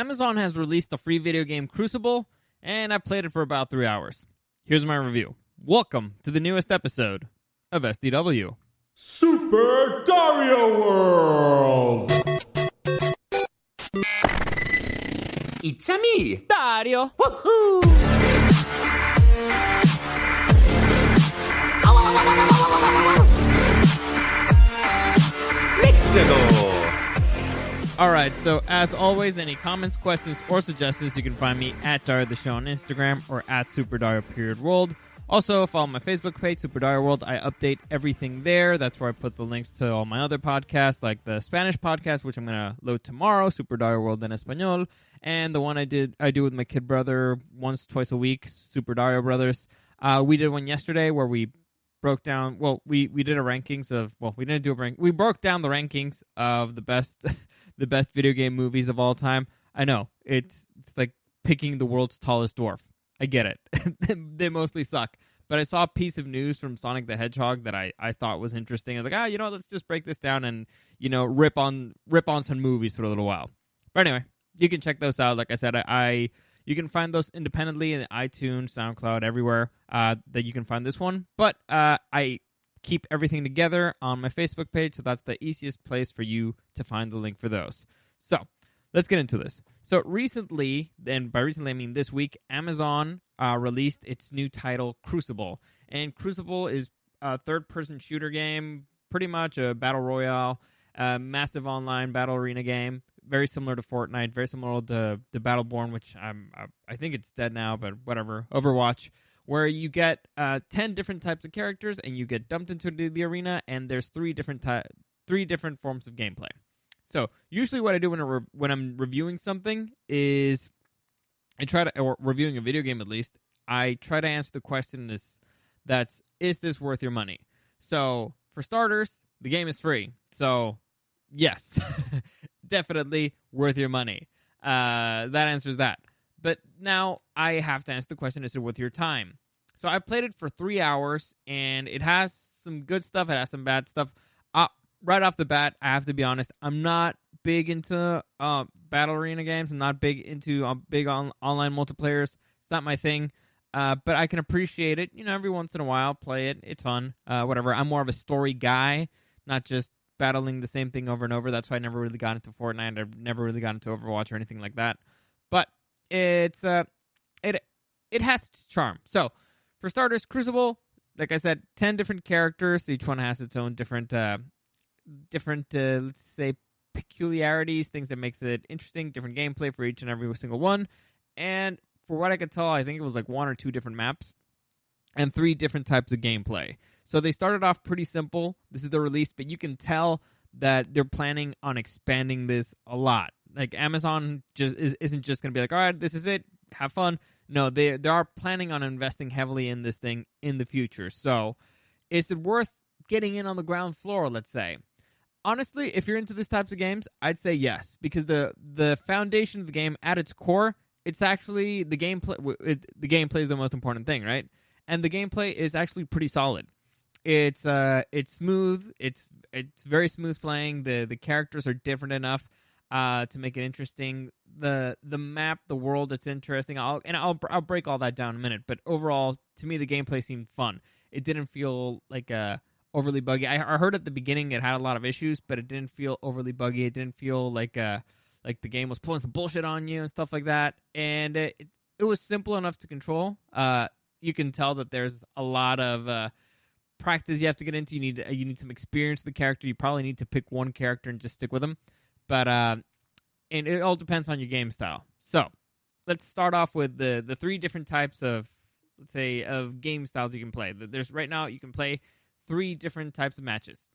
Amazon has released a free video game, Crucible, and I played it for about 3 hours. Here's my review. Welcome to the newest episode of SDW. Super Dario World! It's a me, Dario! Woohoo! Let's go! Alright, so as always, any comments, questions, or suggestions, you can find me at Dario the Show on Instagram or at SuperDario_World. Also, follow my Facebook page, Super Dario World. I update everything there. That's where I put the links to all my other podcasts, like the Spanish podcast, which I'm going to load tomorrow, Super Dario World en Español, and the one I do with my kid brother twice a week, Super Dario Brothers. We did one yesterday where we broke down, we did a rankings of, we didn't do a rank. We broke down the rankings of the best the best video game movies of all time. I know, it's like picking the world's tallest dwarf. I get it. They mostly suck. But I saw a piece of news from Sonic the Hedgehog that I thought was interesting. I was like, let's just break this down and, rip on some movies for a little while. But anyway, you can check those out. Like I said, you can find those independently in iTunes, SoundCloud, everywhere that you can find this one. But I keep everything together on my Facebook page, so that's the easiest place for you to find the link for those. So, let's get into this. So recently, and by recently I mean this week, Amazon released its new title, Crucible. And Crucible is a third-person shooter game, pretty much a battle royale, massive online battle arena game, very similar to Fortnite, very similar to Battleborn, which I think it's dead now, but whatever, Overwatch, where you get 10 different types of characters, and you get dumped into the arena, and there's three different forms of gameplay. So usually what I do when I'm reviewing something is or reviewing a video game at least, I try to answer the question is this worth your money? So for starters, the game is free. So yes, definitely worth your money. That answers that. But now I have to answer the question, is it worth your time? So I played it for 3 hours, and it has some good stuff. It has some bad stuff. Right off the bat, I have to be honest, I'm not big into battle arena games. I'm not big into online multiplayers. It's not my thing, but I can appreciate it. Every once in a while, play it. It's fun, whatever. I'm more of a story guy, not just battling the same thing over and over. That's why I never really got into Fortnite. I've never really got into Overwatch or anything like that. But it's it has its charm. So, for starters, Crucible, like I said, 10 different characters. Each one has its own different let's say, peculiarities, things that makes it interesting, different gameplay for each and every single one. And for what I could tell, I think it was like 1 or 2 different maps and 3 different types of gameplay. So they started off pretty simple. This is the release, but you can tell that they're planning on expanding this a lot. Like Amazon isn't just going to be like, all right, this is it, have fun. No, they are planning on investing heavily in this thing in the future. So is it worth getting in on the ground floor, let's say? Honestly, if you're into these types of games, I'd say yes, because the foundation of the game at its core, it's actually the gameplay. The gameplay is the most important thing, right? And the gameplay is actually pretty solid. It's smooth. It's very smooth playing. The characters are different enough to make it interesting. The map, the world, it's interesting. I'll break all that down in a minute. But overall, to me, the gameplay seemed fun. It didn't feel like overly buggy. I heard at the beginning it had a lot of issues, but it didn't feel overly buggy. It didn't feel like the game was pulling some bullshit on you and stuff like that. And it was simple enough to control. You can tell that there's a lot of practice you have to get into. You need some experience with the character. You probably need to pick one character and just stick with them. But and it all depends on your game style. So let's start off with the 3 different types of, let's say, of game styles you can play. There's right now you can play 3 different types of matches.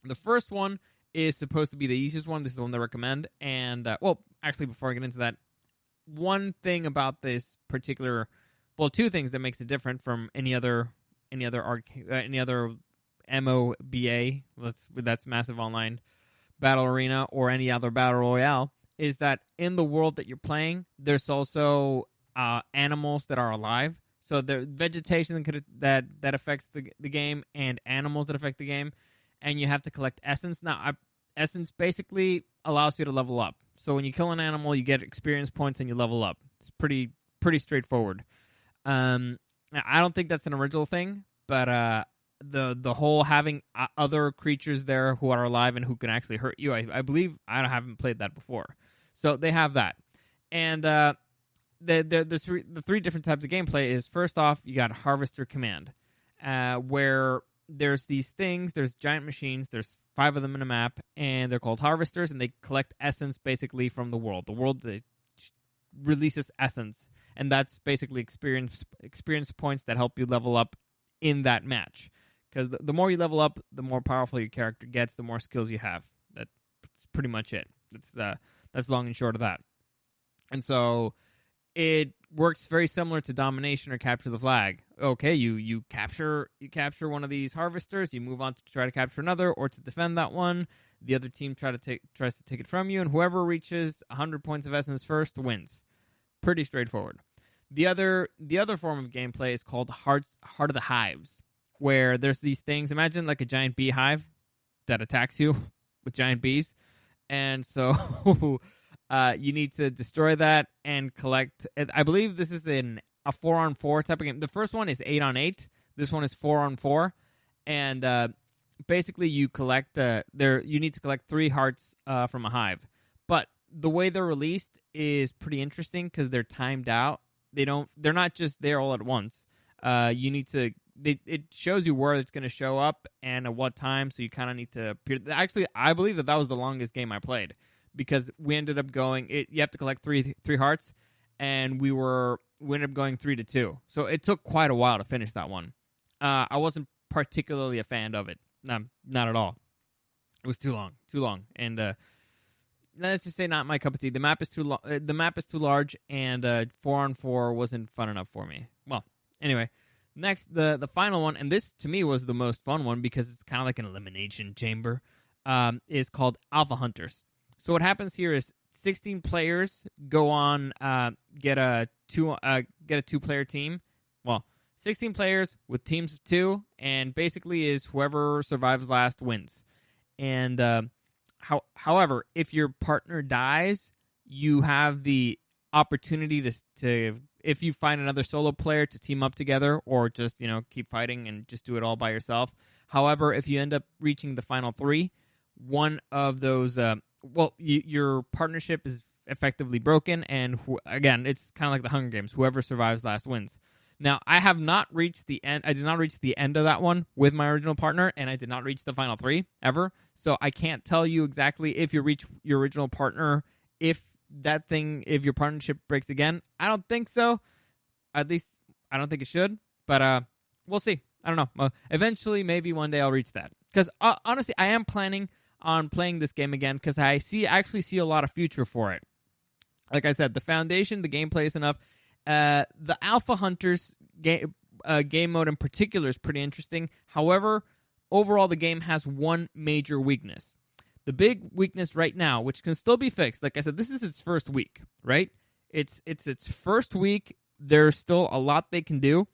The first one is supposed to be the easiest one. This is the one they recommend. And, actually, before I get into that, one thing about this particular, 2 things that makes it different from any other MOBA, that's massive online battle arena, or any other battle royale, is that in the world that you're playing, there's also animals that are alive. So the vegetation that affects the game, and animals that affect the game, and you have to collect essence. Now, essence basically allows you to level up. So when you kill an animal, you get experience points and you level up. It's pretty straightforward. I don't think that's an original thing, but the whole having other creatures there who are alive and who can actually hurt you, I believe I haven't played that before. So they have that. And the three different types of gameplay is, first off, you got Harvester Command, where there's these things, there's giant machines, there's 5 of them in a map, and they're called harvesters, and they collect essence basically from the world. The world releases essence, and that's basically experience points that help you level up in that match. Because the more you level up, the more powerful your character gets, the more skills you have. That's pretty much it. That's long and short of that. And so it works very similar to domination or capture the flag. Okay, you capture one of these harvesters, you move on to try to capture another or to defend that one. The other team tries to take it from you, and whoever reaches 100 points of essence first wins. Pretty straightforward. The other form of gameplay is called Heart of the Hives, where there's these things. Imagine like a giant beehive that attacks you with giant bees, and so you need to destroy that and collect. I believe this is in a 4-on-4 type of game. The first one is 8-on-8. This one is 4-on-4, and basically you collect. You need to collect 3 hearts from a hive. But the way they're released is pretty interesting because they're timed out. They're not just there all at once. You need to. It shows you where it's going to show up and at what time. So you kind of need to appear. Actually, I believe that was the longest game I played, because we ended up going. You have to collect three hearts, and we ended up going 3-2. So it took quite a while to finish that one. I wasn't particularly a fan of it. No, not at all. It was too long, and let's just say not my cup of tea. The map is too the map is too large, and 4-on-4 wasn't fun enough for me. Well, anyway, next the final one, and this to me was the most fun one because it's kind of like an elimination chamber. Is called Alpha Hunters. So what happens here is 16 players go on get a 2-player team. Well, 16 players with teams of 2, and basically is whoever survives last wins. And however, if your partner dies, you have the opportunity to if you find another solo player to team up together, or just keep fighting and just do it all by yourself. However, if you end up reaching the final 3, one of those your partnership is effectively broken, and again, it's kind of like the Hunger Games. Whoever survives last wins. Now, I have not reached the end. I did not reach the end of that one with my original partner, and I did not reach the final 3 ever. So I can't tell you exactly if you reach your original partner, if your partnership breaks again. I don't think so. At least I don't think it should, but we'll see. I don't know. Eventually, maybe one day I'll reach that. Because honestly, I am planning on playing this game again because I actually see a lot of future for it. Like I said, the foundation, the gameplay is enough. The Alpha Hunters game mode in particular is pretty interesting. However, overall, the game has one major weakness. The big weakness right now, which can still be fixed, like I said, this is its first week, right? It's its first week. There's still a lot they can do.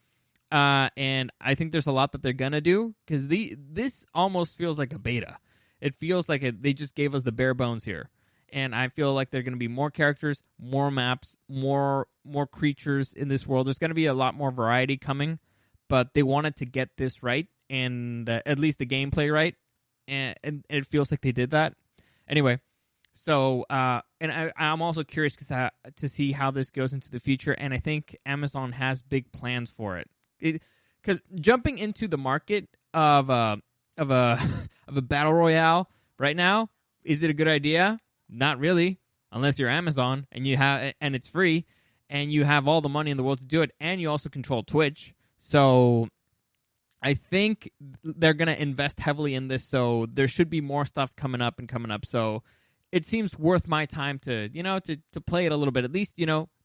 And I think there's a lot that they're going to do, because this almost feels like a beta. It feels like they just gave us the bare bones here. And I feel like there are going to be more characters, more maps, more creatures in this world. There's going to be a lot more variety coming, but they wanted to get this right, and at least the gameplay right, and it feels like they did that. Anyway, so and I'm also curious to see how this goes into the future, and I think Amazon has big plans for it. Because jumping into the market of a battle royale right now, is it a good idea? Not really, unless you're Amazon and it's free, and you have all the money in the world to do it, and you also control Twitch. So I think they're gonna invest heavily in this. So there should be more stuff coming up. So it seems worth my time to play it a little bit, at least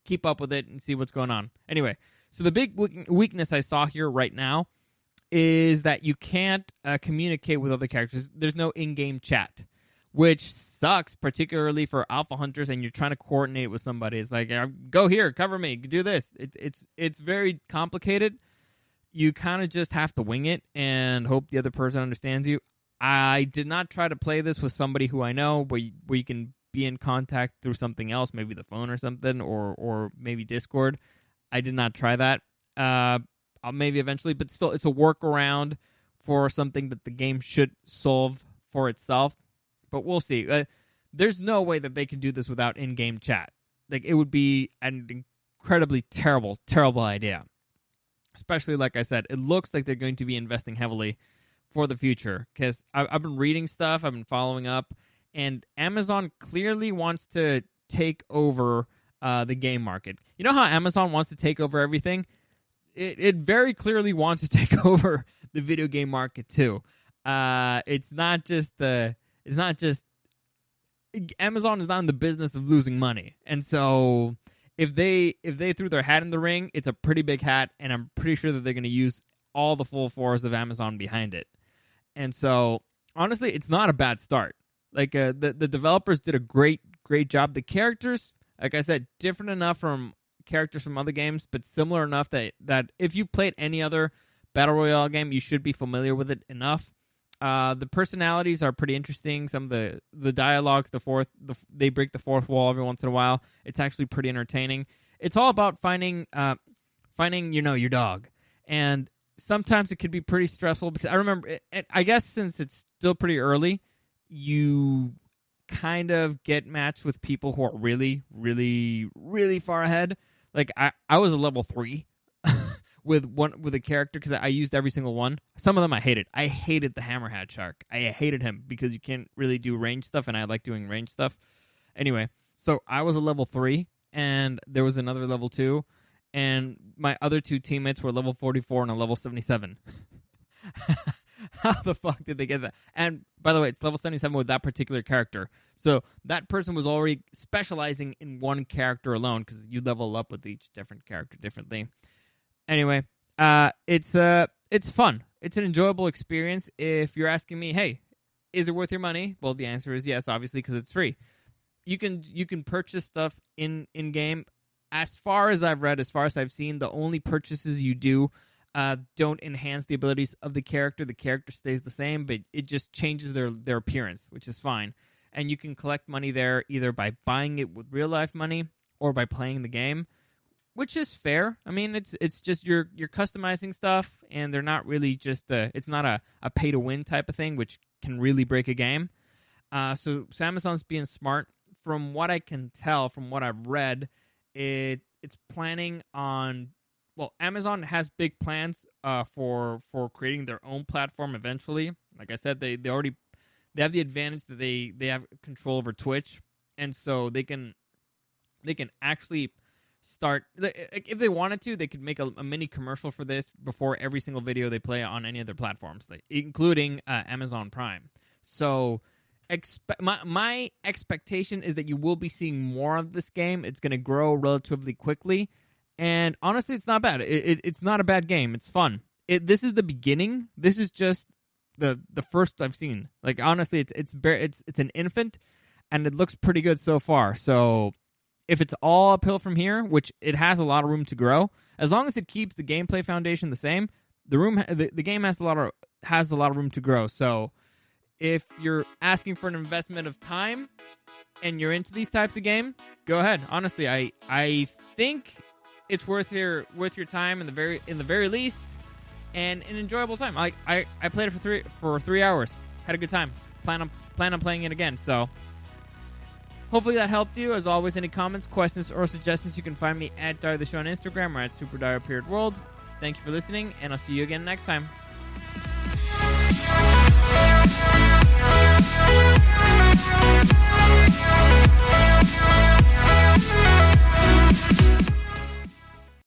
keep up with it and see what's going on. Anyway, so the big weakness I saw here right now is that you can't communicate with other characters. There's no in-game chat, which sucks, particularly for Alpha Hunters, and you're trying to coordinate with somebody. It's like, go here, cover me, do this. It's very complicated. You kind of just have to wing it and hope the other person understands you. I did not try to play this with somebody who I know, where you can be in contact through something else, maybe the phone or something, or maybe Discord. I did not try that. Maybe eventually, but still, it's a workaround for something that the game should solve for itself. But we'll see. There's no way that they can do this without in-game chat. Like, it would be an incredibly terrible idea. Especially, like I said, it looks like they're going to be investing heavily for the future. Because I've been reading stuff, I've been following up, and Amazon clearly wants to take over the game market. You know how Amazon wants to take over everything? It very clearly wants to take over the video game market too. It's not just Amazon is not in the business of losing money, and so if they threw their hat in the ring, it's a pretty big hat, and I'm pretty sure that they're going to use all the full force of Amazon behind it. And so honestly, it's not a bad start. Like the developers did a great job. The characters, like I said, different enough from characters from other games, but similar enough that if you've played any other Battle Royale game, you should be familiar with it enough. The personalities are pretty interesting. Some of the dialogues, they break the fourth wall every once in a while. It's actually pretty entertaining. It's all about finding your dog. And sometimes it could be pretty stressful because I remember, I guess since it's still pretty early, you kind of get matched with people who are really, really, really far ahead. Like I was a level 3 with a character because I used every single one. Some of them I hated. I hated the Hammerhead Shark. I hated him because you can't really do range stuff, and I like doing range stuff. Anyway, so I was a level 3, and there was another level 2, and my other 2 teammates were level 44 and a level 77. How the fuck did they get that? And by the way, it's level 77 with that particular character. So that person was already specializing in one character alone because you level up with each different character differently. Anyway, it's fun. It's an enjoyable experience. If you're asking me, hey, is it worth your money? Well, the answer is yes, obviously, because it's free. You can purchase stuff in game. As far as I've read, as far as I've seen, the only purchases you do don't enhance the abilities of the character. The character stays the same, but it just changes their appearance, which is fine. And you can collect money there either by buying it with real-life money or by playing the game, which is fair. I mean, it's just you're customizing stuff, and they're not really just it's not a pay-to-win type of thing, which can really break a game. So Amazon's being smart. From what I can tell, from what I've read, it's planning on... Well, Amazon has big plans for creating their own platform eventually. Like I said, they have the advantage that they have control over Twitch, and so they can actually start. If they wanted to, they could make a mini commercial for this before every single video they play on any of their platforms, including Amazon Prime. So my expectation is that you will be seeing more of this game. It's going to grow relatively quickly. And honestly, it's not bad. It's not a bad game. It's fun. This is the beginning. This is just the first I've seen. Like honestly, it's an infant, and it looks pretty good so far. So if it's all uphill from here, which it has a lot of room to grow, as long as it keeps the gameplay foundation the same, the game has a lot of room to grow. So if you're asking for an investment of time and you're into these types of game, go ahead. Honestly, I think it's worth your time in the very least, and an enjoyable time. Like I played it for 3 hours, had a good time. Plan on playing it again. So hopefully that helped you. As always, any comments, questions, or suggestions, you can find me at Dario the Show on Instagram or at SuperDario_World. Thank you for listening, and I'll see you again next time.